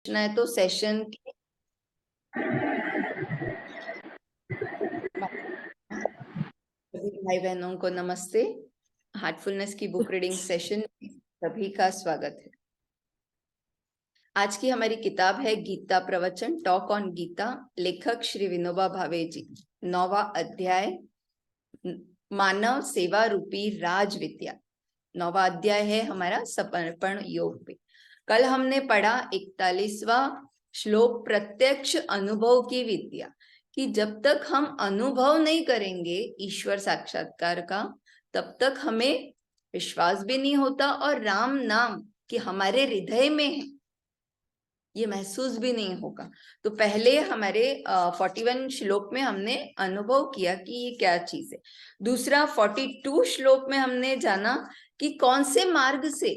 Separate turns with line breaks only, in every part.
है तो सेशन के सभी भाई बहनों को नमस्ते। हार्टफुलनेस की बुक रीडिंग सेशन में सभी का स्वागत है। आज की हमारी किताब है गीता प्रवचन, टॉक ऑन गीता। लेखक श्री विनोबा भावे जी। 9वां अध्याय मानव सेवा रूपी राज विद्या। 9वां अध्याय है हमारा समर्पण योग पे। कल हमने पढ़ा 41वां श्लोक, प्रत्यक्ष अनुभव की विद्या, कि जब तक हम अनुभव नहीं करेंगे ईश्वर साक्षात्कार का, तब तक हमें विश्वास भी नहीं होता और राम नाम कि हमारे हृदय में है ये महसूस भी नहीं होगा। तो पहले हमारे 41 श्लोक में हमने अनुभव किया कि ये क्या चीज है। दूसरा 42 श्लोक में हमने जाना कि कौन से मार्ग से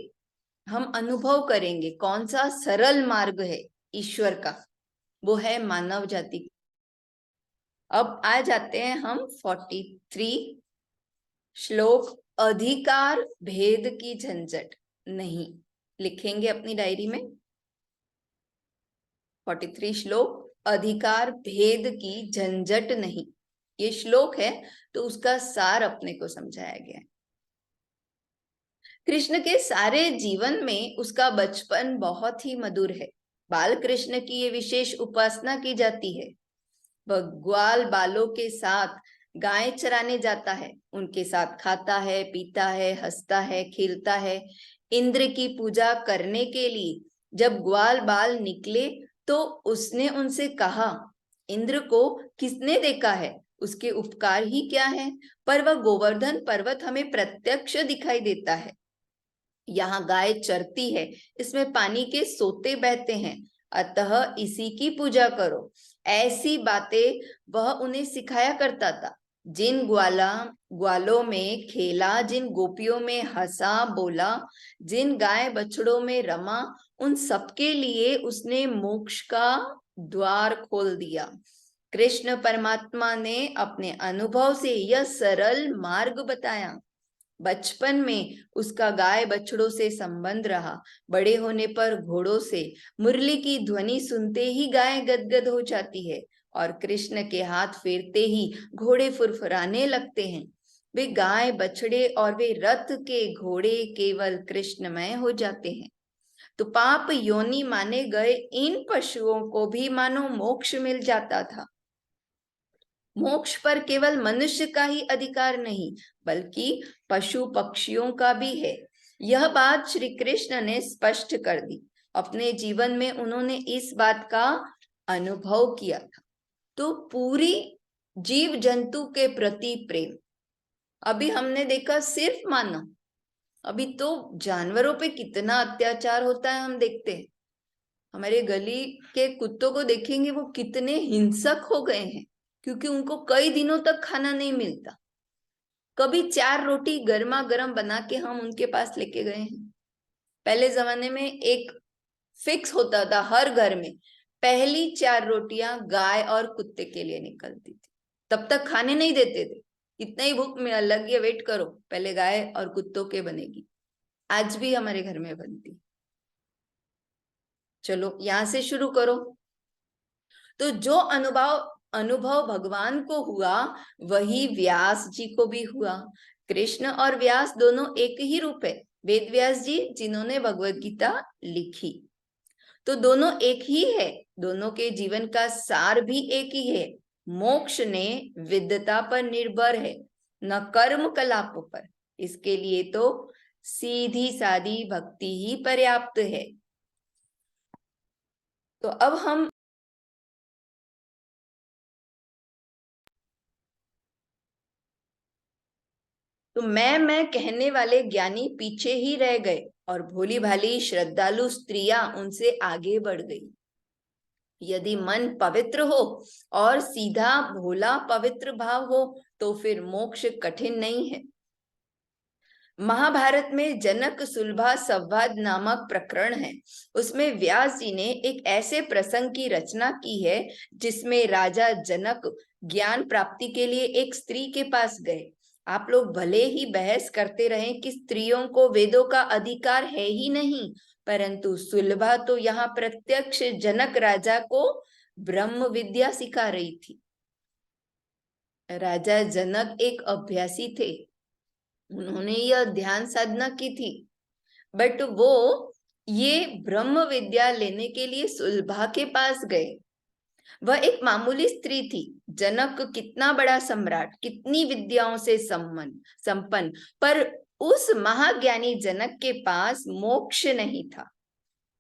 हम अनुभव करेंगे, कौन सा सरल मार्ग है ईश्वर का, वो है मानव जाति। अब आ जाते हैं हम 43 श्लोक, अधिकार भेद की झंझट नहीं। लिखेंगे अपनी डायरी में 43 श्लोक, अधिकार भेद की झंझट नहीं। ये श्लोक है तो उसका सार अपने को समझाया गया है। कृष्ण के सारे जीवन में उसका बचपन बहुत ही मधुर है। बाल कृष्ण की ये विशेष उपासना की जाती है। वह ग्वाल बालों के साथ गाय चराने जाता है, उनके साथ खाता है, पीता है, हंसता है, खेलता है। इंद्र की पूजा करने के लिए जब ग्वाल बाल निकले तो उसने उनसे कहा, इंद्र को किसने देखा है, उसके उपकार ही क्या है, पर वह गोवर्धन पर्वत हमें प्रत्यक्ष दिखाई देता है। यहाँ गाय चरती है, इसमें पानी के सोते बहते हैं, अतः इसी की पूजा करो। ऐसी बातें वह उन्हें सिखाया करता था। जिन ग्वालों में खेला, जिन गोपियों में हंसा बोला, जिन गाय बछड़ों में रमा, उन सबके लिए उसने मोक्ष का द्वार खोल दिया। कृष्ण परमात्मा ने अपने अनुभव से यह सरल मार्ग बताया। बचपन में उसका गाय बछड़ों से संबंध रहा, बड़े होने पर घोड़ों से। मुरली की ध्वनि सुनते ही गाय गदगद हो जाती है और कृष्ण के हाथ फेरते ही घोड़े फुरफुराने लगते हैं। वे गाय बछड़े और वे रथ के घोड़े केवल कृष्णमय हो जाते हैं। तो पाप योनि माने गए इन पशुओं को भी मानो मोक्ष मिल जाता था। मोक्ष पर केवल मनुष्य का ही अधिकार नहीं, बल्कि पशु पक्षियों का भी है। यह बात श्री कृष्ण ने स्पष्ट कर दी। अपने जीवन में उन्होंने इस बात का अनुभव किया था। तो पूरी जीव जंतु के प्रति प्रेम। अभी हमने देखा सिर्फ मानव, अभी तो जानवरों पे कितना अत्याचार होता है हम देखते हैं। हमारे गली के कुत्तों को देखेंगे, वो कितने हिंसक हो गए हैं, क्योंकि उनको कई दिनों तक खाना नहीं मिलता। कभी 4 रोटी गर्मा गर्म बना के हम उनके पास लेके गए हैं। पहले जमाने में एक फिक्स होता था हर घर में, पहली 4 रोटियां गाय और कुत्ते के लिए निकलती थी। तब तक खाने नहीं देते थे, इतना ही भूख में लग गया, वेट करो, पहले गाय और कुत्तों के बनेगी। आज भी हमारे घर में बनती। चलो यहां से शुरू करो। तो जो अनुभव अनुभव भगवान को हुआ, वही व्यास जी को भी हुआ। कृष्ण और व्यास दोनों एक ही रूप है। वेद व्यास जी जिन्होंने भगवत गीता लिखी, तो दोनों एक ही है। दोनों के जीवन का सार भी एक ही है। मोक्ष ने विद्वता पर निर्भर है, न कर्म कलापों पर। इसके लिए तो सीधी सादी भक्ति ही पर्याप्त है। तो अब हम तो मैं कहने वाले ज्ञानी पीछे ही रह गए और भोली भाली श्रद्धालु स्त्रियां उनसे आगे बढ़ गई। यदि मन पवित्र हो और सीधा भोला पवित्र भाव हो, तो फिर मोक्ष कठिन नहीं है। महाभारत में जनक सुलभा संवाद नामक प्रकरण है। उसमें व्यास जी ने एक ऐसे प्रसंग की रचना की है जिसमें राजा जनक ज्ञान प्राप्ति के लिए एक स्त्री के पास गए। आप लोग भले ही बहस करते रहें कि स्त्रियों को वेदों का अधिकार है ही नहीं, परंतु सुलभा तो यहाँ प्रत्यक्ष जनक राजा को ब्रह्म विद्या सिखा रही थी। राजा जनक एक अभ्यासी थे, उन्होंने यह ध्यान साधना की थी, बट वो ये ब्रह्म विद्या लेने के लिए सुलभा के पास गए। वह एक मामूली स्त्री थी। जनक कितना बड़ा सम्राट, कितनी विद्याओं से संपन्न, पर उस महाज्ञानी जनक के पास मोक्ष नहीं था।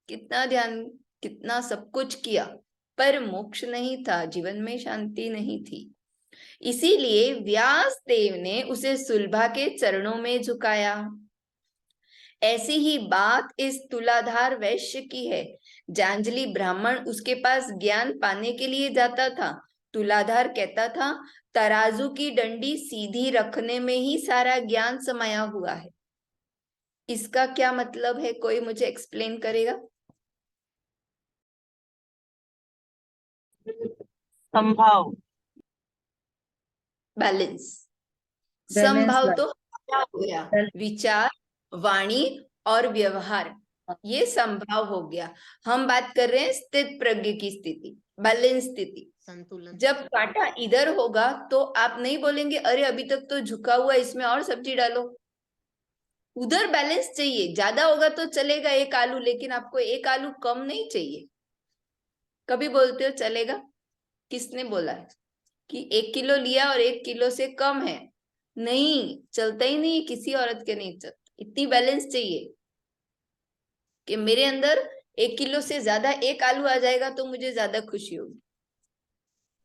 कितना ध्यान, कितना सब कुछ किया, पर मोक्ष नहीं था, जीवन में शांति नहीं थी। इसीलिए व्यास देव ने उसे सुलभा के चरणों में झुकाया। ऐसी ही बात इस तुलाधार वैश्य की है। जांजली ब्राह्मण उसके पास ज्ञान पाने के लिए जाता था। तुलाधार कहता था, तराजू की डंडी सीधी रखने में ही सारा ज्ञान समाया हुआ है। इसका क्या मतलब है, कोई मुझे एक्सप्लेन करेगा?
संभाव,
बैलेंस।
बैलेंस
संभाव तो
लाइफ,
क्या हो गया? विचार, वाणी और व्यवहार, ये संभाव हो गया। हम बात कर रहे हैं स्थित प्रज्ञ की स्थिति, बैलेंस स्थिति, संतुलन। जब कांटा इधर होगा तो आप नहीं बोलेंगे अरे अभी तक तो झुका हुआ, इसमें और सब्जी डालो। उधर बैलेंस चाहिए, ज्यादा होगा तो चलेगा एक आलू, लेकिन आपको एक आलू कम नहीं चाहिए। कभी बोलते हो चलेगा? किसने बोला है कि 1 किलो लिया और 1 किलो से कम है? नहीं, चलता ही नहीं, किसी औरत के नहीं चलता। इतनी बैलेंस चाहिए कि मेरे अंदर 1 किलो से ज्यादा एक आलू आ जाएगा तो मुझे ज्यादा खुशी होगी।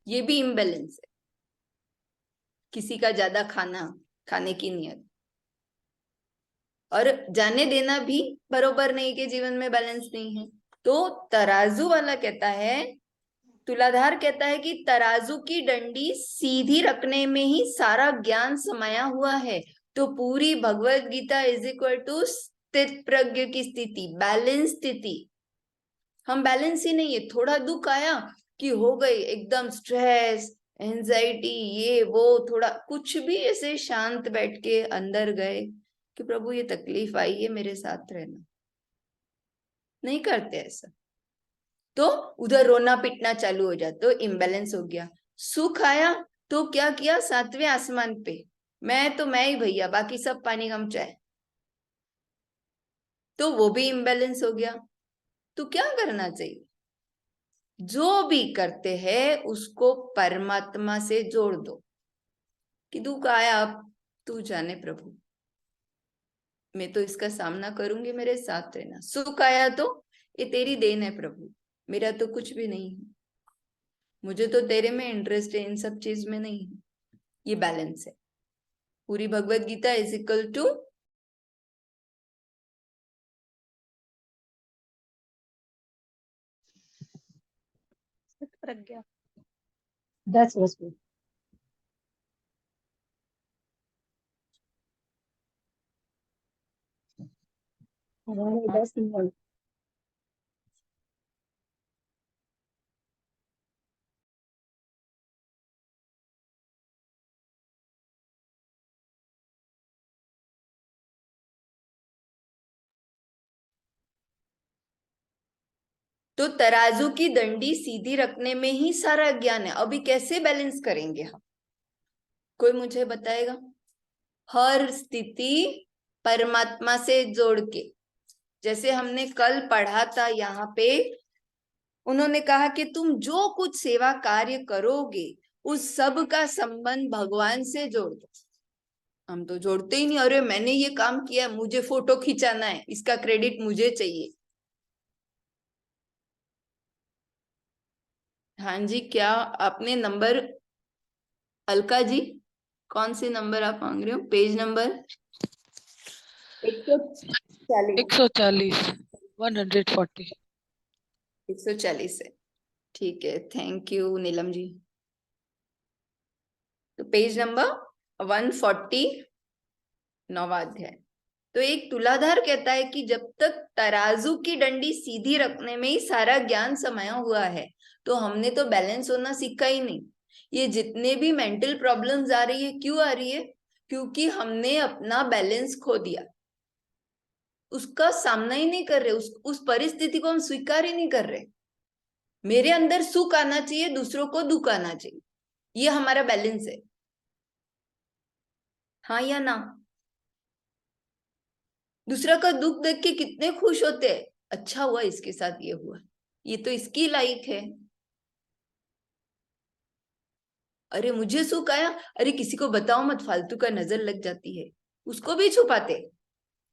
ये भी इम्बैलेंस है, किसी का ज्यादा खाने की नियत, और जाने देना भी बरोबर नहीं के जीवन में बैलेंस नहीं है। तो तराजू वाला कहता है, तुलाधार कहता है कि तराजू की डंडी सीधी रखने में ही सारा ज्ञान समाया हुआ है। तो पूरी Bhagavad Gita is equal to स्थित प्रज्ञ की स्थिति, बैलेंस स्थिति। हम बैलेंस ही नहीं है। थोड़ा दुख आया कि हो गई एकदम स्ट्रेस, एंजाइटी, ये वो, थोड़ा कुछ भी ऐसे शांत बैठ के अंदर गए कि प्रभु ये तकलीफ आई है, मेरे साथ रहना। नहीं करते ऐसा, तो उधर रोना पिटना चालू हो जाता, तो इम्बैलेंस हो गया। सुख आया तो क्या किया, 7वें आसमान पे मैं ही भैया, बाकी सब पानी कम चाय, तो वो भी इम्बैलेंस हो गया। तो क्या करना चाहिए? जो भी करते हैं उसको परमात्मा से जोड़ दो कि दुख आया, अब तू जाने प्रभु, मैं तो इसका सामना करूंगी, मेरे साथ रहना। सुख आया तो ये तेरी देन है प्रभु, मेरा तो कुछ भी नहीं है, मुझे तो तेरे में इंटरेस्ट है, इन सब चीज में नहीं है। ये बैलेंस है। पूरी Bhagavad Gita is equal to
प्रज्ञा। 10 वर्ष में हमारे 10 नंबर।
तो तराजू की डंडी सीधी रखने में ही सारा ज्ञान है। अभी कैसे बैलेंस करेंगे हम? कोई मुझे बताएगा? हर स्थिति परमात्मा से जोड़ के, जैसे हमने कल पढ़ा था यहाँ पे, उन्होंने कहा कि तुम जो कुछ सेवा कार्य करोगे उस सब का संबंध भगवान से जोड़ दो। हम तो जोड़ते ही नहीं, अरे मैंने ये काम किया, मुझे फोटो खिंचाना है, इसका क्रेडिट मुझे चाहिए। हाँ जी, क्या आपने नंबर, अलका जी कौन से नंबर आप मांग रहे हो? Page number 140,
140, 140।
140 है। ठीक है, थैंक यू नीलम जी। तो पेज नंबर 140, 9वां अध्याय। तो एक तुलाधार कहता है कि जब तक तराजू की डंडी सीधी रखने में ही सारा ज्ञान समाया हुआ है, तो हमने तो बैलेंस होना सीखा ही नहीं। ये जितने भी मेंटल प्रॉब्लम्स आ रही है, क्यों आ रही है? क्योंकि हमने अपना बैलेंस खो दिया। उसका सामना ही नहीं कर रहे, उस परिस्थिति को हम स्वीकार ही नहीं कर रहे। मेरे अंदर सुख आना चाहिए, दूसरों को दुख आना चाहिए, ये हमारा बैलेंस है। हाँ या ना? दूसरा का दुख देख के कितने खुश होते हैं, अच्छा हुआ इसके साथ ये हुआ, ये तो इसकी लायक है। अरे मुझे सुख आया, अरे किसी को बताओ मत, फालतू का नजर लग जाती है, उसको भी छुपाते,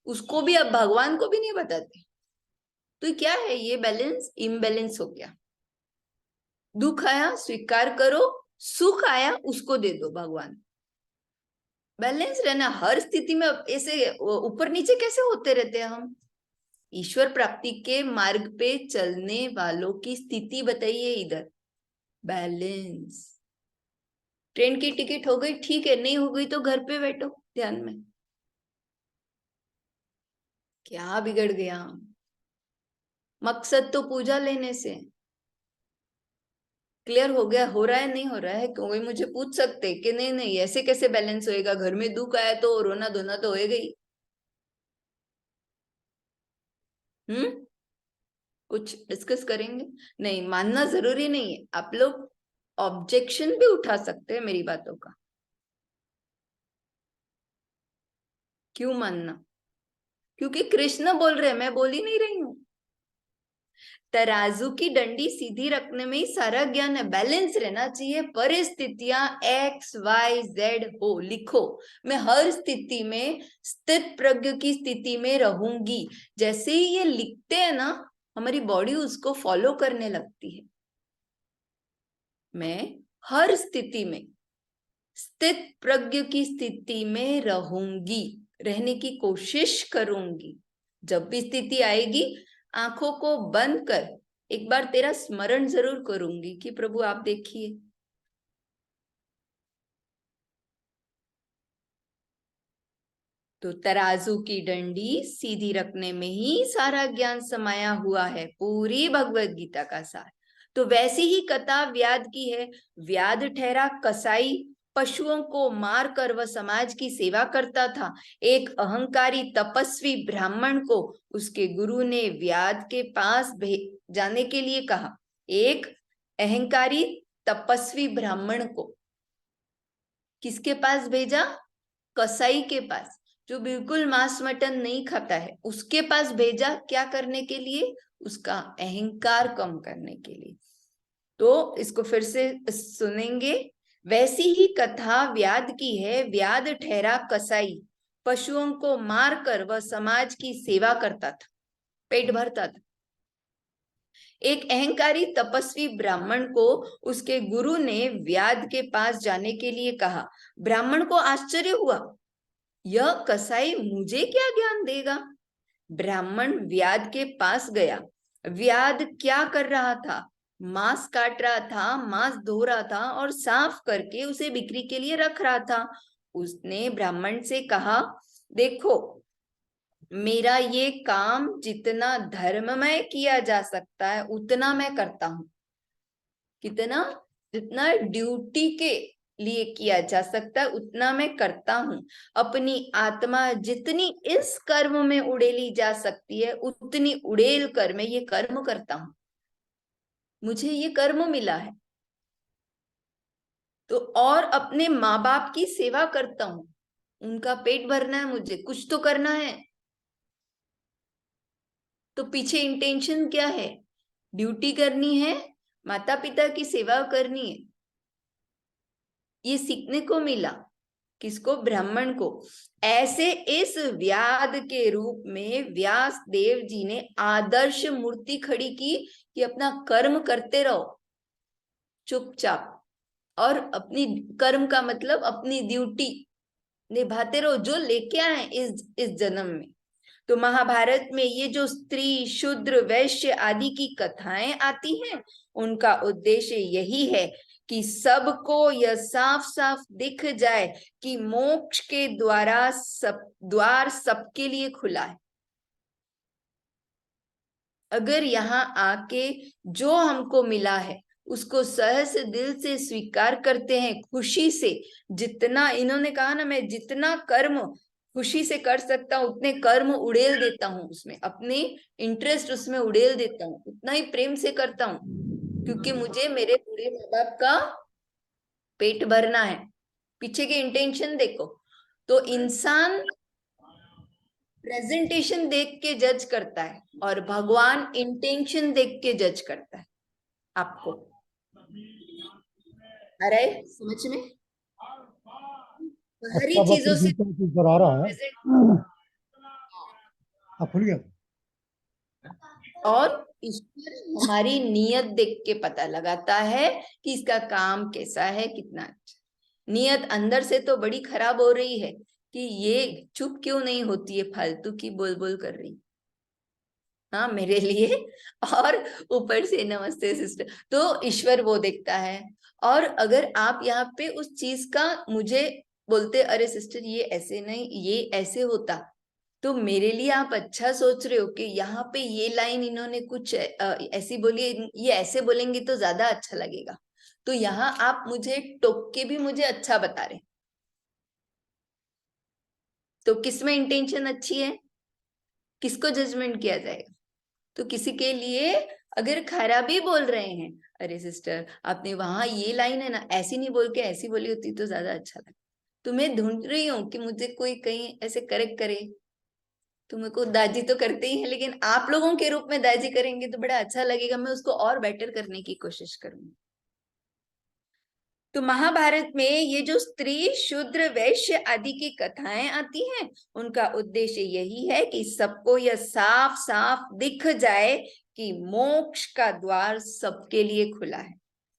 उसको भी, अब भगवान को भी नहीं बताते। तो क्या है ये बैलेंस? इम्बैलेंस हो गया। दुख आया स्वीकार करो, सुख आया उसको दे दो भगवान। बैलेंस रहना हर स्थिति में। ऐसे ऊपर नीचे कैसे होते रहते हैं हम? ईश्वर प्राप्ति के मार्ग पे चलने वालों की स्थिति बताइए इधर, बैलेंस। ट्रेन की टिकट हो गई, ठीक है, नहीं हो गई तो घर पे बैठो ध्यान में, क्या बिगड़ गया? मकसद तो पूजा लेने से। क्लियर हो गया? हो रहा है नहीं हो रहा है? कोई मुझे पूछ सकते कि नहीं नहीं ऐसे कैसे बैलेंस होएगा, घर में दुख आया तो रोना धोना तो होएगा ही। कुछ डिस्कस करेंगे? नहीं, मानना जरूरी नहीं है, आप लोग ऑब्जेक्शन भी उठा सकते हैं मेरी बातों का। क्यों मानना? क्योंकि कृष्ण बोल रहे हैं, मैं बोल ही नहीं रही हूं। तराजू की डंडी सीधी रखने में ही सारा ज्ञान है। बैलेंस रहना चाहिए, परिस्थितियां एक्स वाई जेड हो, लिखो। मैं हर स्थिति में स्थित प्रज्ञ की स्थिति में रहूंगी। जैसे ही ये लिखते हैं ना, हमारी बॉडी उसको फॉलो करने लगती है। मैं हर स्थिति में स्थित प्रज्ञ की स्थिति में रहूंगी, रहने की कोशिश करूंगी। जब भी स्थिति आएगी, आंखों को बंद कर एक बार तेरा स्मरण जरूर करूंगी कि प्रभु आप देखिए। तो तराजू की डंडी सीधी रखने में ही सारा ज्ञान समाया हुआ है, पूरी भगवत गीता का सार। तो वैसी ही कथा व्याध की है। व्याध ठहरा कसाई, पशुओं को मार कर वह समाज की सेवा करता था। एक अहंकारी तपस्वी ब्राह्मण को उसके गुरु ने व्याध के पास जाने के लिए कहा। एक अहंकारी तपस्वी ब्राह्मण को किसके पास भेजा? कसाई के पास, जो बिल्कुल मांस मटन नहीं खाता है, उसके पास भेजा। क्या करने के लिए? उसका अहंकार कम करने के लिए। तो इसको फिर से सुनेंगे। वैसी ही कथा व्याध की है। व्याध ठहरा कसाई, पशुओं को मारकर वह समाज की सेवा करता था, पेट भरता था। एक अहंकारी तपस्वी ब्राह्मण को उसके गुरु ने व्याध के पास जाने के लिए कहा। ब्राह्मण को आश्चर्य हुआ, यह कसाई मुझे क्या ज्ञान देगा? ब्राह्मण व्याध के पास गया। व्याध क्या कर रहा था? मांस काट रहा था, मांस धो रहा था और साफ करके उसे बिक्री के लिए रख रहा था। उसने ब्राह्मण से कहा, देखो, मेरा ये काम जितना धर्ममय किया जा सकता है उतना मैं करता हूं। कितना? जितना ड्यूटी के लिए किया जा सकता है उतना मैं करता हूं। अपनी आत्मा जितनी इस कर्म में उड़ेली जा सकती है उतनी उड़ेल कर मैं ये कर्म करता हूं। मुझे ये कर्म मिला है तो, और अपने माँ बाप की सेवा करता हूं। उनका पेट भरना है, मुझे कुछ तो करना है। तो पीछे इंटेंशन क्या है? ड्यूटी करनी है, माता पिता की सेवा करनी है। ये सीखने को मिला। किसको? ब्राह्मण को। ऐसे इस व्याध के रूप में व्यास देव जी ने आदर्श मूर्ति खड़ी की कि अपना कर्म करते रहो चुपचाप, और अपनी कर्म का मतलब अपनी ड्यूटी निभाते रहो जो लेके आए इस जन्म में। तो महाभारत में ये जो स्त्री शूद्र वैश्य आदि की कथाएं आती हैं, उनका उद्देश्य यही है कि सबको यह साफ साफ दिख जाए कि मोक्ष के द्वार सबके लिए खुला है। अगर यहाँ आके जो हमको मिला है उसको सहज दिल से स्वीकार करते हैं, खुशी से, जितना इन्होंने कहा ना, मैं जितना कर्म खुशी से कर सकता हूँ उतने कर्म उड़ेल देता हूँ, उसमें अपने इंटरेस्ट उसमें उड़ेल देता हूँ, उतना ही प्रेम से करता हूँ, क्योंकि मुझे मेरे बूढ़े माँ बाप का पेट भरना है। पीछे के इंटेंशन देखो। तो इंसान प्रेजेंटेशन देख के जज करता है और भगवान इंटेंशन देख के जज करता है आपको। अरे समझ में, बाहरी
आपका वक्त
चीजों से
ऊपर आ रहा है।
present-
आप खुल गया।
और ईश्वर हमारी नियत देख के पता लगाता है कि इसका काम कैसा है, कितना अच्छा। नियत अंदर से तो बड़ी खराब हो रही है कि ये चुप क्यों नहीं होती है, फालतू की बोल बोल कर रही, हाँ मेरे लिए। और ऊपर से नमस्ते सिस्टर, तो ईश्वर वो देखता है। और अगर आप यहाँ पे उस चीज का मुझे बोलते, अरे सिस्टर ये ऐसे नहीं, ये ऐसे होता, तो मेरे लिए आप अच्छा सोच रहे हो कि यहाँ पे ये लाइन इन्होंने कुछ ऐसी बोली, ये ऐसे बोलेंगे तो ज्यादा अच्छा लगेगा, तो यहाँ आप मुझे टोक के भी मुझे अच्छा बता रहे, तो किसमें इंटेंशन अच्छी है, किसको जजमेंट किया जाएगा। तो किसी के लिए अगर खराबी बोल रहे हैं, अरे सिस्टर आपने वहां ये लाइन है ना, ऐसी नहीं बोल के ऐसी बोली होती तो ज्यादा अच्छा लगता, तो मैं ढूंढ रही हूँ कि मुझे कोई कहीं ऐसे करेक्ट करे। तुम को दादी तो करते ही हैं, लेकिन आप लोगों के रूप में दादी करेंगे तो बड़ा अच्छा लगेगा, मैं उसको और बेटर करने की कोशिश करूंगी। तो महाभारत में ये जो स्त्री शूद्र वैश्य आदि की कथाएं आती हैं, उनका उद्देश्य यही है कि सबको यह साफ साफ दिख जाए कि मोक्ष का द्वार सबके लिए खुला है,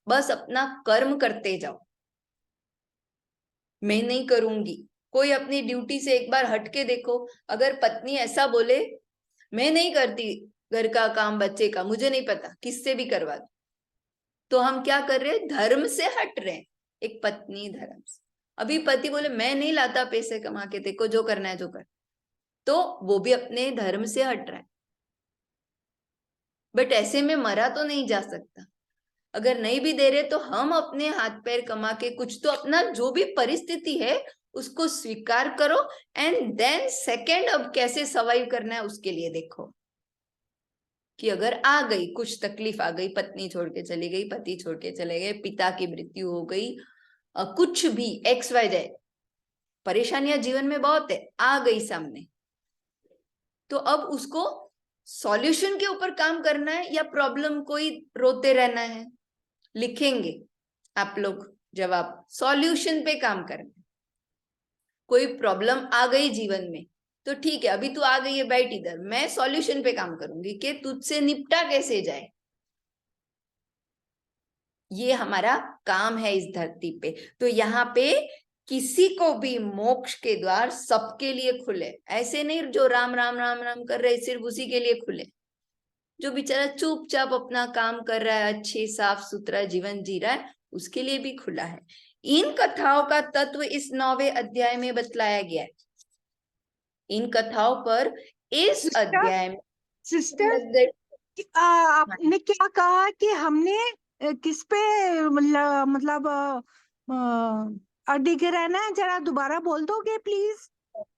बस अपना कर्म करते जाओ। मैं नहीं करूंगी, कोई अपनी ड्यूटी से एक बार हट के देखो, अगर पत्नी ऐसा बोले मैं नहीं करती घर का काम बच्चे का, मुझे नहीं पता, किससे भी करवा दो, तो हम क्या कर रहे हैं, धर्म से हट रहे हैं। एक पत्नी धर्म से, अभी पति बोले मैं नहीं लाता पैसे कमा के, देखो जो करना है जो कर, तो वो भी अपने धर्म से हट रहा है। बट ऐसे में मरा तो नहीं जा सकता, अगर नहीं भी दे रहे तो हम अपने हाथ पैर कमा के कुछ तो अपना जो भी परिस्थिति है उसको स्वीकार करो, एंड देन सेकेंड अब कैसे सर्वाइव करना है उसके लिए देखो। कि अगर आ गई कुछ तकलीफ आ गई, पत्नी छोड़ के चली गई, पति छोड़ के चले गए, पिता की मृत्यु हो गई, कुछ भी XYZ परेशानियां जीवन में बहुत है, आ गई सामने, तो अब उसको सॉल्यूशन के ऊपर काम करना है या प्रॉब्लम को ही रोते रहना है। लिखेंगे आप लोग जवाब, सॉल्यूशन पे काम करना। कोई प्रॉब्लम आ गई जीवन में तो ठीक है, अभी तू आ गई है बैठ इधर, मैं सॉल्यूशन पे काम करूंगी कि तुझसे निपटा कैसे जाए। ये हमारा काम है इस धरती पे। तो यहाँ पे किसी को भी मोक्ष के द्वार सबके लिए खुले, ऐसे नहीं जो राम राम राम राम कर रहे सिर्फ उसी के लिए खुले, जो बेचारा चुपचाप अपना काम कर रहा है, अच्छे साफ सुथरा जीवन जी रहा है, उसके लिए भी खुला है। इन कथाओं का तत्व इस 9वें अध्याय में बतलाया गया है। इन कथाओं पर इस अध्याय में
सिस्टर आपने क्या कहा कि हमने किस पे मतलब अडिग रहना है, जरा दोबारा बोल दोगे प्लीज।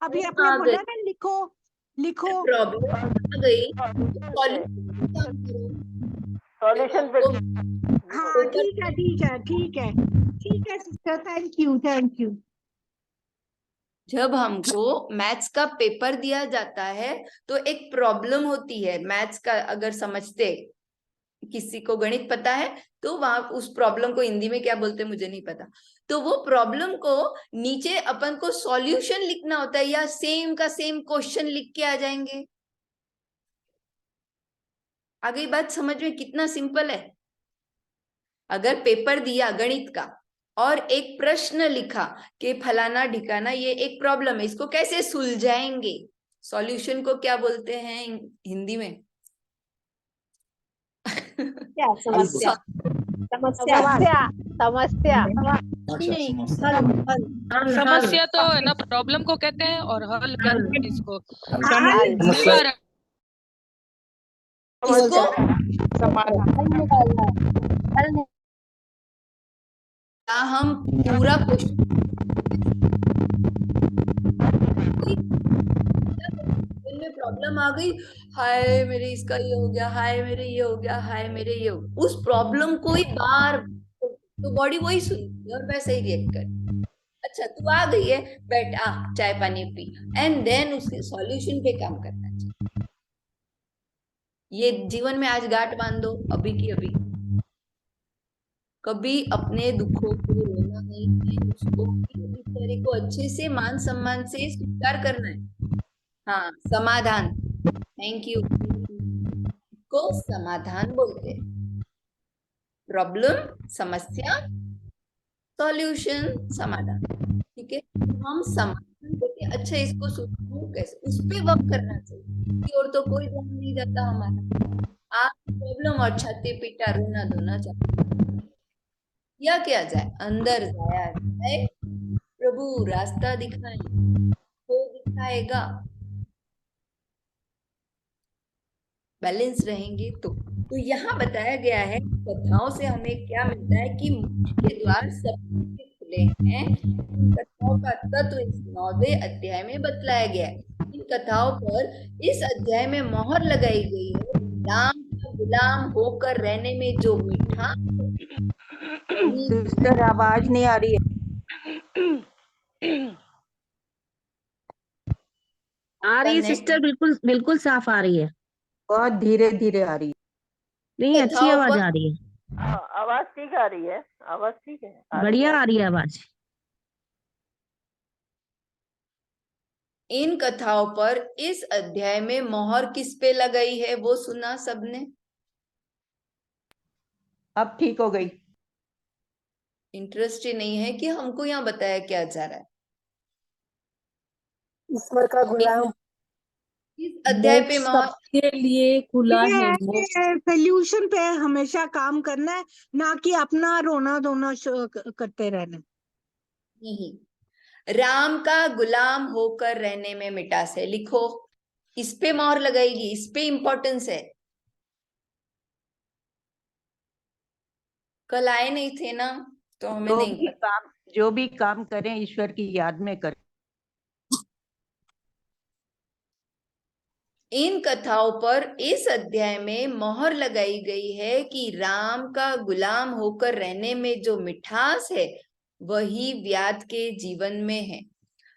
अभी आपने बोला ना लिखो लिखो।
प्रॉब्लम आ गई, सॉल्यूशन पे।
हाँ ठीक है ठीक है ठीक है ठीक है sister, thank you thank you.
जब हमको मैथ्स का पेपर दिया जाता है तो एक प्रॉब्लम होती है मैथ्स का, अगर समझते, किसी को गणित पता है तो वहां उस प्रॉब्लम को हिंदी में क्या बोलते हैं मुझे नहीं पता, तो वो प्रॉब्लम को नीचे अपन को सॉल्यूशन लिखना होता है या सेम का सेम क्वेश्चन लिख के आ जाएंगे। आ गई बात समझ में, कितना सिंपल है। अगर पेपर दिया गणित का और एक प्रश्न लिखा कि फलाना ढिकाना ये एक प्रॉब्लम है, इसको कैसे सुलझाएंगे, सॉल्यूशन को क्या बोलते हैं हिंदी में?
क्या समस्या समस्या समस्या
समस्या तो है ना, प्रॉब्लम को कहते हैं, और हल कहते हैं इसको
इसको हम पूरा क्वेश्चन प्रॉब्लम आ गई, हाय मेरे इसका ये हो गया, हाय मेरे ये हो गया, हाय मेरे ये हो गया। उस प्रॉब्लम को ही बार तो बॉडी वही सुनती है और वैसे ही रिएक्ट करती है। अच्छा तू आ गई है, बैठ आ चाय पानी पी, एंड देन उसके सॉल्यूशन पे काम करना चाहिए। ये जीवन में आज गांठ बांध दो अभी की अभी। कभी अपने दुखों को रोना नहीं है, उसको बेचारे को अच्छे से मान सम्मान से स्वीकार करना है। हाँ समाधान, थैंक यू, को समाधान बोलते हैं। प्रॉब्लम समस्या, सॉल्यूशन समाधान, ठीक है। तो हम समाधान देते, अच्छा इसको सुधारूं कैसे, उस पे वर्क करना चाहिए, कि और तो कोई ध्यान नहीं देता हमारा। आप प्रॉब्लम और छाती पीटा रोना धोना चाहते, या क्या जाए, अंदर जाया जाए, प्रभु रास्ता दिखाए तो दिखाएगा। बैलेंस रहेंगे तो यहाँ बताया गया है कथाओं से हमें क्या मिलता है कि मोक्ष के द्वार सबके खुले हैं। इन कथाओं का तत्व इस 9वें अध्याय में बतलाया गया है। इन कथाओं पर इस अध्याय में मोहर लगाई गई है, राम का गुलाम होकर रहने में जो मीठा,
सिस्टर आवाज नहीं आ रही है।
आ रही है सिस्टर, बिल्कुल बिल्कुल साफ आ रही है।
बहुत धीरे धीरे आ रही है।
नहीं, अच्छी
कथाओं
आवाज
पर
आ रही है,
आवाज ठीक आ रही है, आवाज ठीक है,
बढ़िया आ रही है आवाज।
इन कथाओं पर इस अध्याय में मोहर किस पे लगाई है वो सुना सबने?
अब ठीक हो गई।
इंटरेस्ट ही नहीं है कि हमको यहाँ बताया क्या जा रहा है।
ईश्वर का गुलाम
इस अध्याय पे
मोक्ष
मोहर
सबके लिए खुला है।
सोल्यूशन पे हमेशा काम करना है, ना कि अपना रोना धोना करते रहना।
नहीं, राम का गुलाम होकर रहने में मिठास है, लिखो, इस पे मोहर लगाएगी, इस पे इंपॉर्टेंस है। कल आए नहीं थे ना, तो हमें नहीं पता।
जो भी काम करें ईश्वर की याद में करें।
इन कथाओं पर इस अध्याय में मोहर लगाई गई है कि राम का गुलाम होकर रहने में जो मिठास है वही व्याध के जीवन में है।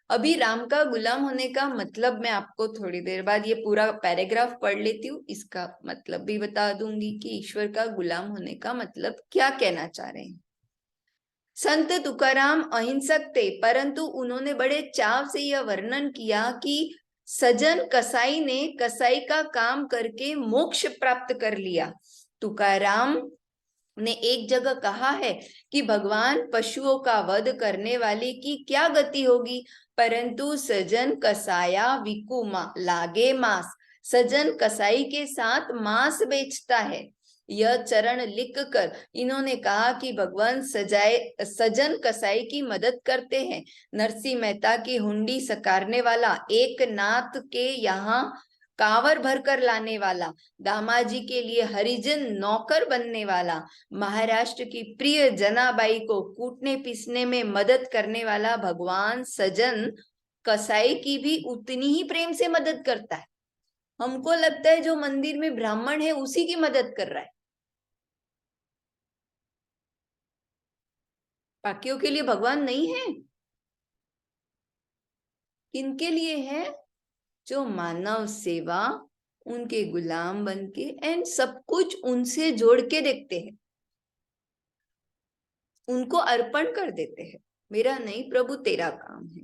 अभी राम का गुलाम होने का मतलब मैं आपको थोड़ी देर बाद ये पूरा पैराग्राफ पढ़ लेती हूँ, इसका मतलब भी बता दूंगी कि ईश्वर का गुलाम होने का मतलब क्या कहना चाह रहे हैं। संत तुकाराम अहिंसक थे, परंतु उन्होंने बड़े चाव से यह वर्णन किया कि सजन कसाई ने कसाई का काम करके मोक्ष प्राप्त कर लिया। तुकाराम ने एक जगह कहा है कि भगवान पशुओं का वध करने वाले की क्या गति होगी, परंतु सजन कसाया विकुमा लागे मांस, सजन कसाई के साथ मांस बेचता है। यह चरण लिख कर इन्होंने कहा कि भगवान सजन कसाई की मदद करते हैं। नरसिंह मेहता की हुंडी सकारने वाला, एक नाथ के यहाँ कांवर भरकर लाने वाला, दामाजी के लिए हरिजन नौकर बनने वाला, महाराष्ट्र की प्रिय जनाबाई को कूटने पीसने में मदद करने वाला भगवान सजन कसाई की भी उतनी ही प्रेम से मदद करता है। हमको लगता है जो मंदिर में ब्राह्मण है उसी की मदद कर रहा है, बाकियों के लिए भगवान नहीं है। किनके लिए है? जो मानव सेवा, उनके गुलाम बनके एंड सब कुछ उनसे जोड़ के देखते हैं, उनको अर्पण कर देते हैं, मेरा नहीं प्रभु तेरा काम है।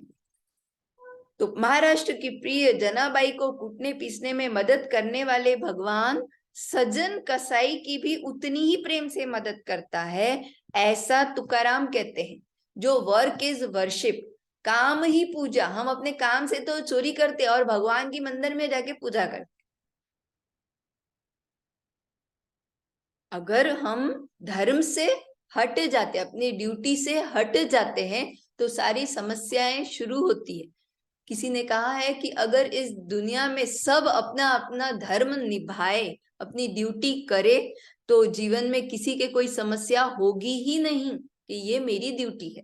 तो महाराष्ट्र की प्रिय जनाबाई को कूटने पीसने में मदद करने वाले भगवान सजन कसाई की भी उतनी ही प्रेम से मदद करता है, ऐसा तुकाराम कहते हैं। जो वर्क इज वर्शिप, काम ही पूजा। हम अपने काम से तो चोरी करते और भगवान की मंदिर में जाके पूजा करते। अगर हम धर्म से हट जाते, अपनी ड्यूटी से हट जाते हैं, तो सारी समस्याएं शुरू होती है। किसी ने कहा है कि अगर इस दुनिया में सब अपना अपना धर्म निभाए, अपनी ड्यूटी करे, तो जीवन में किसी के कोई समस्या होगी ही नहीं कि ये मेरी ड्यूटी है।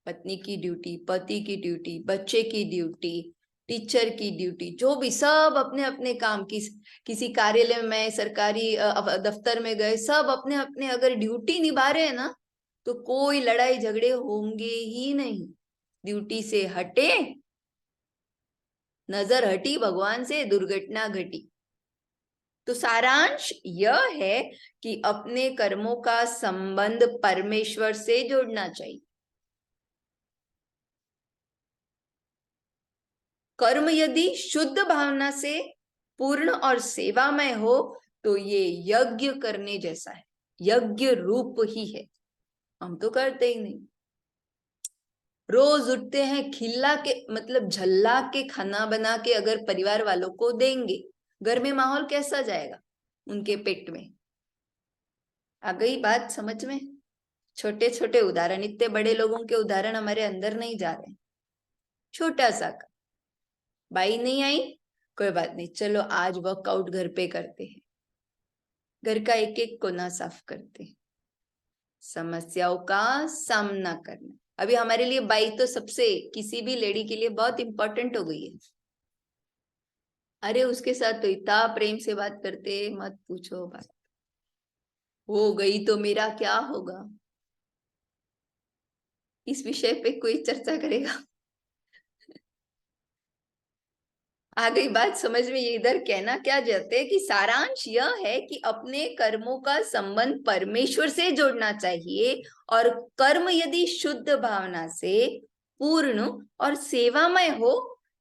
पत्नी की ड्यूटी, पति की ड्यूटी, बच्चे की ड्यूटी, टीचर की ड्यूटी, जो भी सब अपने अपने काम की, किसी कार्यालय में, सरकारी दफ्तर में गए, सब अपने अपने अगर ड्यूटी निभा रहे हैं ना, तो कोई लड़ाई झगड़े होंगे ही नहीं। ड्यूटी से हटे, नजर हटी भगवान से, दुर्घटना घटी। तो सारांश यह है कि अपने कर्मों का संबंध परमेश्वर से जोड़ना चाहिए। कर्म यदि शुद्ध भावना से पूर्ण और सेवामय हो तो ये यज्ञ करने जैसा है, यज्ञ रूप ही है। हम तो करते ही नहीं। रोज उठते हैं, खिला के मतलब झल्ला के खाना बना के अगर परिवार वालों को देंगे, घर में माहौल कैसा जाएगा उनके पेट में? आ गई बात समझ में? छोटे छोटे उदाहरण, इतने बड़े लोगों के उदाहरण हमारे अंदर नहीं जा रहे। छोटा सा का बाई नहीं आई, कोई बात नहीं, चलो आज वर्कआउट घर पे करते हैं, घर का एक एक कोना साफ करते हैं, समस्याओं का सामना करना। अभी हमारे लिए बाई तो सबसे, किसी भी लेडी के लिए बहुत इंपॉर्टेंट हो गई है। अरे उसके साथ तो इतना प्रेम से बात करते, मत पूछो बात। हो गई तो मेरा क्या होगा, इस विषय पे कोई चर्चा करेगा? आ गई बात समझ में? ये इधर कहना क्या चाहते हैं कि सारांश यह है कि अपने कर्मों का संबंध परमेश्वर से जोड़ना चाहिए, और कर्म यदि शुद्ध भावना से पूर्ण और सेवामय हो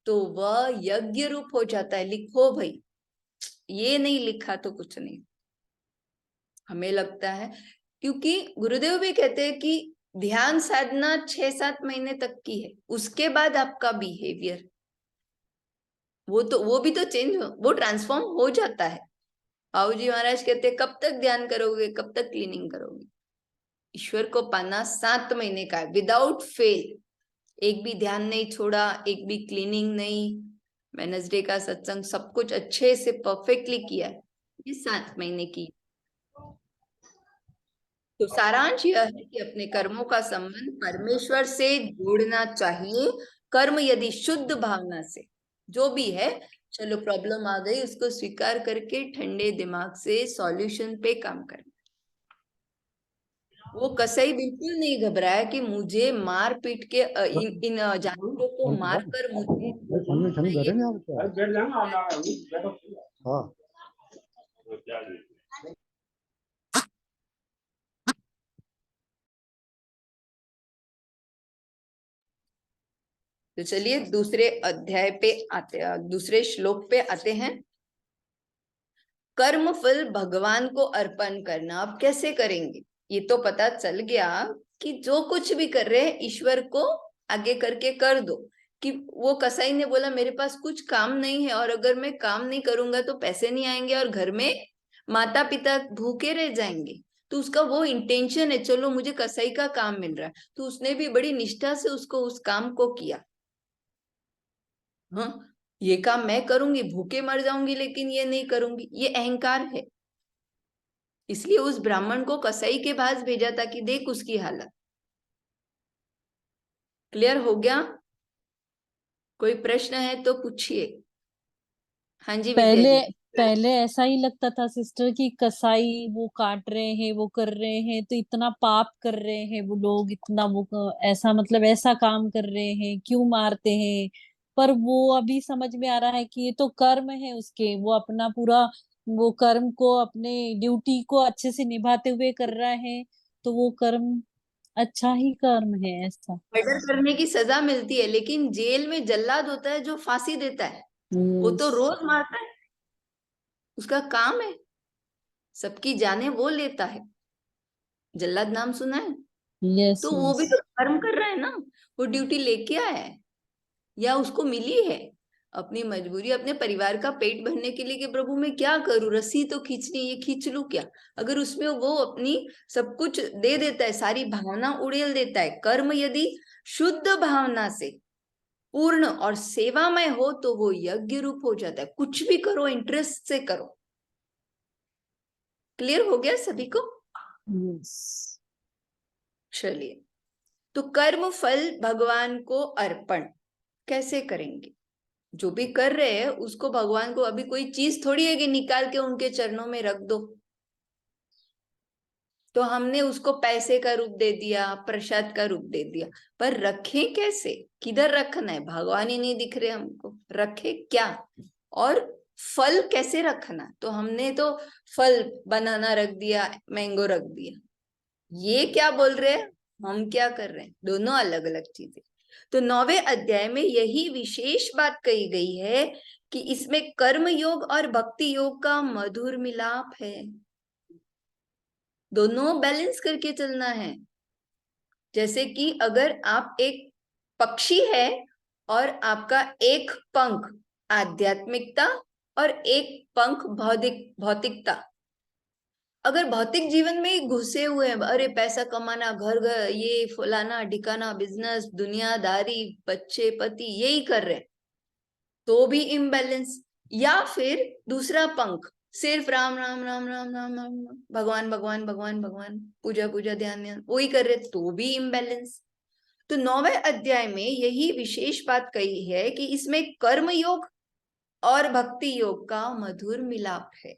तो वह यज्ञ रूप हो जाता है। लिखो भाई, ये नहीं लिखा तो कुछ नहीं। हमें लगता है, क्योंकि गुरुदेव भी कहते हैं कि ध्यान साधना 6-7 महीने तक की है, उसके बाद आपका बिहेवियर वो भी तो चेंज, वो ट्रांसफॉर्म हो जाता है। बाबूजी महाराज कहते हैं, कब तक ध्यान करोगे, कब तक क्लीनिंग करोगे? ईश्वर को पाना 7 महीने का है, विदाउट फेल। एक भी ध्यान नहीं छोड़ा, एक भी क्लीनिंग नहीं, वेडनेसडे का सत्संग सब कुछ अच्छे से परफेक्टली किया है, ये 7 महीने की। तो सारांश यह है कि अपने कर्मों का संबंध परमेश्वर से जोड़ना चाहिए। कर्म यदि शुद्ध भावना से, जो भी है, चलो प्रॉब्लम आ गई, उसको स्वीकार करके ठंडे दिमाग से सॉल्यूशन पे काम करना। वो कसाई बिल्कुल नहीं घबराया कि मुझे मार पीट के इन जानवरों को मार कर मुझे
बैठेंगे आप? हाँ।
तो चलिए दूसरे अध्याय पे आते, दूसरे श्लोक पे आते हैं। कर्म फल भगवान को अर्पण करना अब कैसे करेंगे? ये तो पता चल गया कि जो कुछ भी कर रहे हैं ईश्वर को आगे करके कर दो। कि वो कसाई ने बोला मेरे पास कुछ काम नहीं है, और अगर मैं काम नहीं करूंगा तो पैसे नहीं आएंगे और घर में माता पिता भूखे रह जाएंगे। तो उसका वो इंटेंशन है, चलो मुझे कसाई का काम मिल रहा है, तो उसने भी बड़ी निष्ठा से उसको उस काम को किया। हाँ, ये काम मैं करूंगी, भूखे मर जाऊंगी लेकिन ये नहीं करूंगी, ये अहंकार है। इसलिए उस ब्राह्मण को कसाई के पास भेजा था कि देख उसकी हालत। क्लियर हो गया? कोई प्रश्न है तो पूछिए। हाँ जी विद्या
पहले
जी।
पहले ऐसा ही लगता था सिस्टर कि कसाई वो काट रहे हैं, वो कर रहे हैं, तो इतना पाप कर रहे हैं वो लोग, इतना वो ऐसा मतलब ऐसा काम कर रहे हैं, क्यों मारते हैं? पर वो अभी समझ में आ रहा है कि ये तो कर्म है उसके, वो अपना पूरा वो कर्म को, अपने ड्यूटी को अच्छे से निभाते हुए कर रहा है, तो वो कर्म अच्छा ही कर्म है ऐसा।
मर्डर करने की सजा मिलती है, लेकिन जेल में जल्लाद होता है जो फांसी देता है, वो तो रोज मारता है, उसका काम है, सबकी जाने वो लेता है। जल्लाद नाम सुना है?
यस
तो वो भी तो कर्म कर रहा है ना, वो ड्यूटी लेके आया है या उसको मिली है अपनी मजबूरी, अपने परिवार का पेट भरने के लिए कि प्रभु मैं क्या करूं, रस्सी तो खींचनी, ये खींच लूं क्या? अगर उसमें वो अपनी सब कुछ दे देता है, सारी भावना उड़ेल देता है। कर्म यदि शुद्ध भावना से पूर्ण और सेवामय हो तो वो यज्ञ रूप हो जाता है। कुछ भी करो इंटरेस्ट से करो। क्लियर हो गया सभी को? चलिए, तो कर्म फल भगवान को अर्पण कैसे करेंगे? जो भी कर रहे हैं उसको भगवान को अभी कोई चीज थोड़ी है कि निकाल के उनके चरणों में रख दो। तो हमने उसको पैसे का रूप दे दिया, प्रसाद का रूप दे दिया, पर रखें कैसे, किधर रखना है, भगवान ही नहीं दिख रहे हमको, रखे क्या, और फल कैसे रखना। तो हमने तो फल बनाना रख दिया, मैंगो रख दिया, ये क्या बोल रहे हैं, हम क्या कर रहे हैं, दोनों अलग अलग चीजें। तो 9वें अध्याय में यही विशेष बात कही गई है कि इसमें कर्म योग और भक्ति योग का मधुर मिलाप है, दोनों बैलेंस करके चलना है। जैसे कि अगर आप एक पक्षी है और आपका एक पंख आध्यात्मिकता और एक पंख भौतिकता, अगर भौतिक जीवन में ही घुसे हुए हैं, अरे पैसा कमाना, घर घर, ये फलाना ढिकाना, बिजनेस, दुनियादारी, बच्चे, पति, यही कर रहे हैं, तो भी इम्बैलेंस। या फिर दूसरा पंख सिर्फ राम राम राम राम राम राम राम, भगवान भगवान भगवान भगवान, पूजा पूजा, ध्यान ध्यान, वही कर रहे, तो भी इम्बैलेंस। तो 9वें अध्याय में यही विशेष बात कही है कि इसमें कर्म योग और भक्ति योग का मधुर मिलाप है।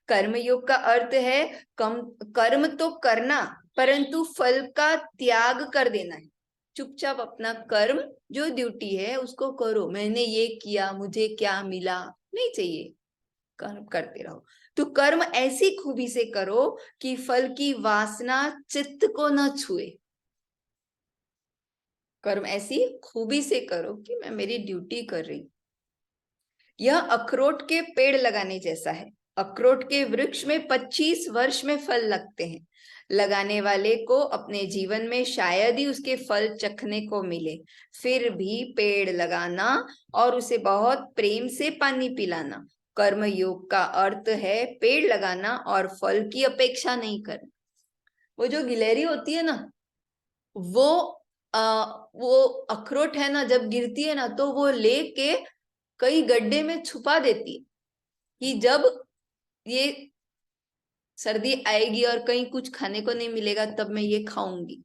कर्म योग का अर्थ है कर्म तो करना, परंतु फल का त्याग कर देना है। चुपचाप अपना कर्म जो ड्यूटी है उसको करो, मैंने ये किया मुझे क्या मिला नहीं चाहिए, कर्म करते रहो। तो कर्म ऐसी खूबी से करो कि फल की वासना चित्त को न छुए। कर्म ऐसी खूबी से करो कि मैं मेरी ड्यूटी कर रही। यह अखरोट के पेड़ लगाने जैसा है। अखरोट के वृक्ष में 25 वर्ष में फल लगते हैं। लगाने वाले को अपने जीवन में शायद ही उसके फल चखने को मिले, फिर भी पेड़ लगाना और उसे बहुत प्रेम से पानी पिलाना। कर्म योग का अर्थ है पेड़ लगाना और फल की अपेक्षा नहीं करना। वो जो गिलहरी होती है ना, वो अखरोट है ना, जब गिरती है ना तो वो लेके कई गड्ढे में छुपा देती है कि जब ये सर्दी आएगी और कहीं कुछ खाने को नहीं मिलेगा तब मैं ये खाऊंगी,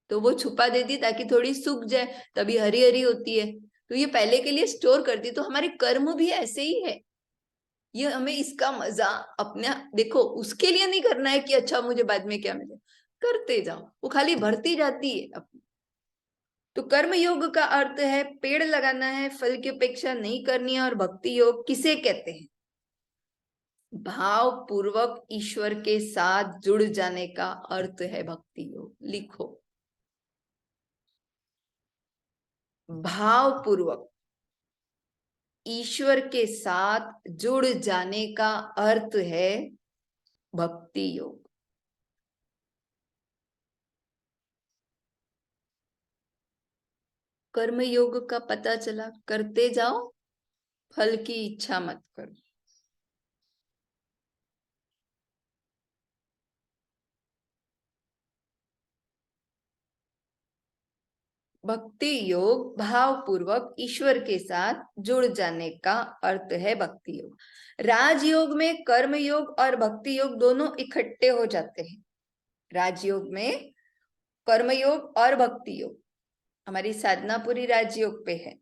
तो वो छुपा देती ताकि थोड़ी सूख जाए, तभी हरी हरी होती है, तो ये पहले के लिए स्टोर करती। तो हमारे कर्म भी ऐसे ही है, ये हमें इसका मजा अपने, देखो उसके लिए नहीं करना है कि अच्छा मुझे बाद में क्या मिले, करते जाओ, वो खाली भरती जाती है अपनी। तो कर्म योग का अर्थ है पेड़ लगाना है, फल की अपेक्षा नहीं करनी है। और भक्ति योग किसे कहते हैं, भाव पूर्वक ईश्वर के साथ जुड़ जाने का अर्थ है भक्ति योग। लिखो, भाव पूर्वक ईश्वर के साथ जुड़ जाने का अर्थ है भक्ति योग। कर्म योग का पता चला, करते जाओ, फल की इच्छा मत करो। भक्ति योग भाव पूर्वक ईश्वर के साथ जुड़ जाने का अर्थ है भक्ति योग। राजयोग में कर्म योग और भक्ति योग दोनों इकट्ठे हो जाते हैं। राजयोग में कर्म योग और भक्ति योग, हमारी साधना पूरी राजयोग पे है।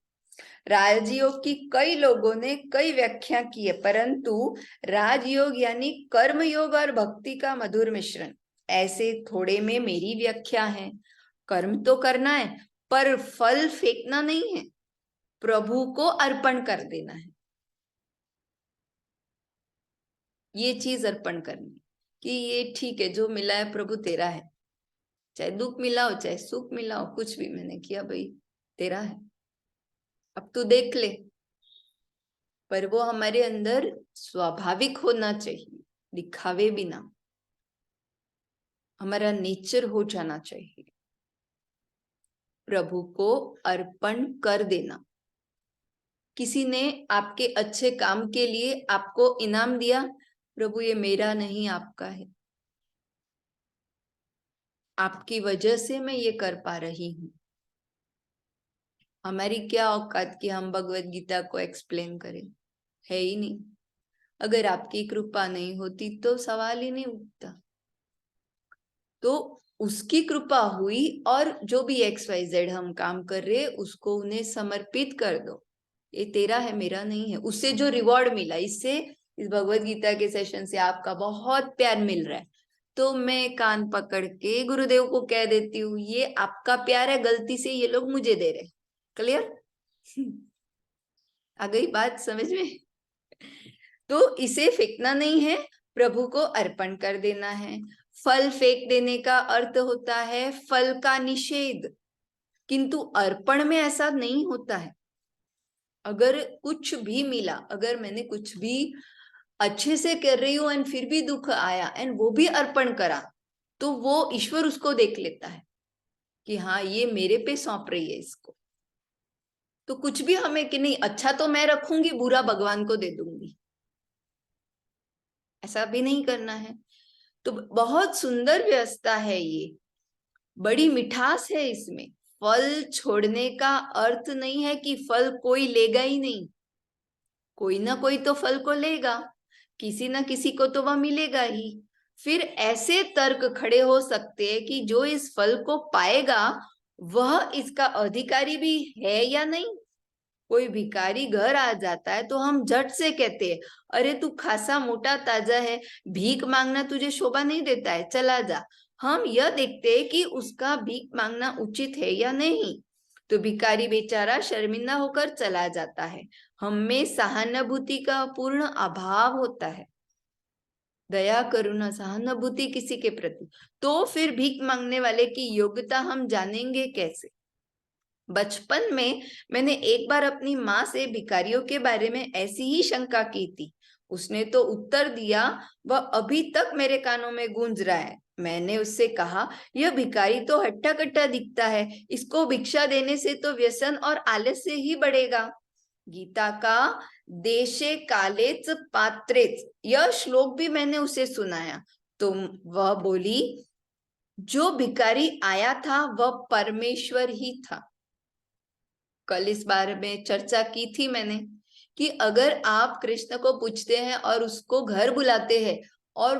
राजयोग की कई लोगों ने कई व्याख्या की है, परंतु राजयोग यानी कर्म योग और भक्ति का मधुर मिश्रण, ऐसे थोड़े में मेरी व्याख्या है। कर्म तो करना है पर फल फेंकना नहीं है, प्रभु को अर्पण कर देना है। ये चीज अर्पण करनी कि ये ठीक है, जो मिला है प्रभु तेरा है, चाहे दुख मिला हो चाहे सुख मिला हो, कुछ भी मैंने किया भाई तेरा है, अब तू देख ले। पर वो हमारे अंदर स्वाभाविक होना चाहिए, दिखावे बिना, हमारा नेचर हो जाना चाहिए। प्रभु को अर्पण कर देना। किसी ने आपके अच्छे काम के लिए आपको इनाम दिया, प्रभु ये मेरा नहीं आपका है, आपकी वजह से मैं ये कर पा रही हूं। हमारी क्या औकात कि हम भगवत गीता को एक्सप्लेन करें, है ही नहीं। अगर आपकी कृपा नहीं होती तो सवाल ही नहीं उठता। तो उसकी कृपा हुई और जो भी XYZ हम काम कर रहे उसको उन्हें समर्पित कर दो, ये तेरा है मेरा नहीं है। उससे जो रिवॉर्ड मिला, इससे इस भगवत गीता के सेशन से आपका बहुत प्यार मिल रहा है, तो मैं कान पकड़ के गुरुदेव को कह देती हूँ ये आपका प्यार है, गलती से ये लोग मुझे दे रहे। क्लियर? आ गई बात समझ में? तो इसे फेंकना नहीं है, प्रभु को अर्पण कर देना है। फल फेंक देने का अर्थ होता है फल का निषेध, किंतु अर्पण में ऐसा नहीं होता है। अगर कुछ भी मिला, अगर मैंने कुछ भी अच्छे से कर रही हूं एंड फिर भी दुख आया एंड वो भी अर्पण करा, तो वो ईश्वर उसको देख लेता है कि हाँ ये मेरे पे सौंप रही है इसको। तो कुछ भी हमें कि नहीं, अच्छा तो मैं रखूंगी, बुरा भगवान को दे दूंगी, ऐसा भी नहीं करना है। तो बहुत सुंदर व्यवस्था है ये, बड़ी मिठास है इसमें। फल छोड़ने का अर्थ नहीं है कि फल कोई लेगा ही नहीं, कोई ना कोई तो फल को लेगा, किसी ना किसी को तो वह मिलेगा ही। फिर ऐसे तर्क खड़े हो सकते हैं कि जो इस फल को पाएगा वह इसका अधिकारी भी है या नहीं। कोई भिखारी घर आ जाता है तो हम झट से कहते हैं अरे तू खासा मोटा ताजा है, भीख मांगना तुझे शोभा नहीं देता है, चला जा। हम यह देखते हैं कि उसका भीख मांगना उचित है या नहीं। तो भिखारी बेचारा शर्मिंदा होकर चला जाता है। हम में सहानुभूति का पूर्ण अभाव होता है, दया करुणा सहानुभूति किसी के प्रति। तो फिर भीख मांगने वाले की योग्यता हम जानेंगे कैसे? बचपन में मैंने एक बार अपनी माँ से भिखारियों के बारे में ऐसी ही शंका की थी। उसने तो उत्तर दिया, वह अभी तक मेरे कानों में गूंज रहा है। मैंने उससे कहा यह भिखारी तो हट्टा कट्टा दिखता है, इसको भिक्षा देने से तो व्यसन और आलस्य ही बढ़ेगा। गीता का देशे कालेच पात्रेच यह श्लोक भी मैंने उसे सुनाया, तो वह बोली जो भिखारी आया था वह परमेश्वर ही था। कल इस बारे में चर्चा की थी मैंने कि अगर आप कृष्ण को पूछते हैं और उसको घर बुलाते हैं और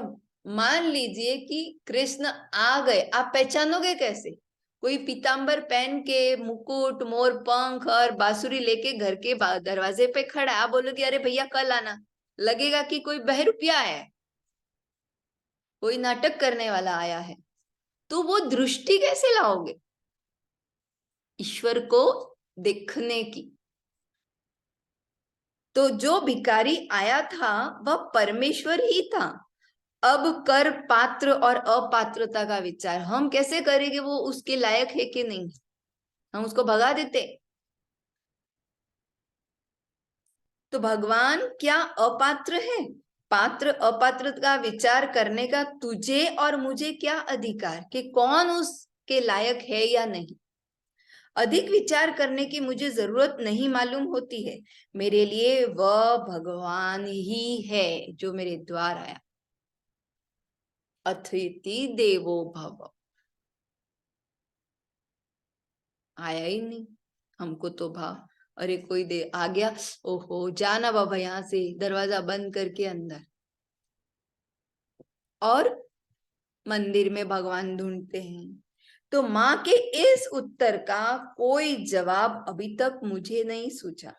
मान लीजिए कि कृष्ण आ गए, आप पहचानोगे कैसे? कोई पीतांबर पहन के, मुकुट, मोर पंख और बांसुरी लेके घर के दरवाजे पे खड़ा, आप बोलोगे अरे भैया कल आना, लगेगा कि कोई बहरूपिया आया है, कोई नाटक करने वाला आया है। तो वो दृष्टि कैसे लाओगे ईश्वर को देखने की? तो जो भिखारी आया था वह परमेश्वर ही था। अब कर पात्र और अपात्रता का विचार हम कैसे करेंगे? वो उसके लायक है कि नहीं, हम उसको भगा देते। तो भगवान क्या अपात्र है? पात्र अपात्र का विचार करने का तुझे और मुझे क्या अधिकार कि कौन उसके लायक है या नहीं? अधिक विचार करने की मुझे जरूरत नहीं मालूम होती है। मेरे लिए वह भगवान ही है जो मेरे द्वार आया। अतिथि देवो भव, आया ही नहीं, हमको तो भाव अरे कोई दे आ गया, ओहो जाना बाबा यहाँ से, दरवाजा बंद करके अंदर। और मंदिर में भगवान ढूंढते हैं। तो माँ के इस उत्तर का कोई जवाब अभी तक मुझे नहीं सूझा।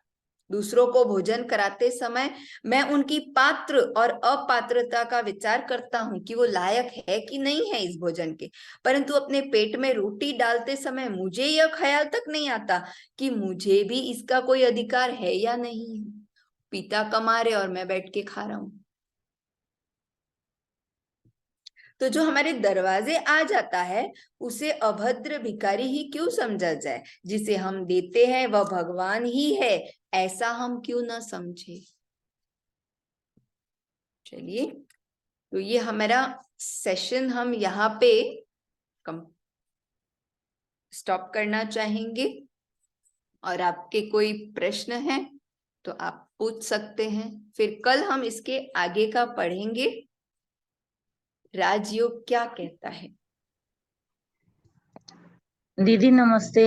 दूसरों को भोजन कराते समय मैं उनकी पात्र और अपात्रता का विचार करता हूँ कि वो लायक है कि नहीं है इस भोजन के, परंतु अपने पेट में रोटी डालते समय मुझे यह ख्याल तक नहीं आता कि मुझे भी इसका कोई अधिकार है या नहीं है। पिता कमा रहे और मैं बैठ के खा रहा हूँ। तो जो हमारे दरवाजे आ जाता है उसे अभद्र भिखारी ही क्यों समझा जाए? जिसे हम देते हैं वह भगवान ही है, ऐसा हम क्यों ना समझे? चलिए, तो ये हमारा सेशन हम यहाँ पे स्टॉप करना चाहेंगे। और आपके कोई प्रश्न है तो आप पूछ सकते हैं, फिर कल हम इसके आगे का पढ़ेंगे। राजयोग क्या कहता है?
दीदी नमस्ते।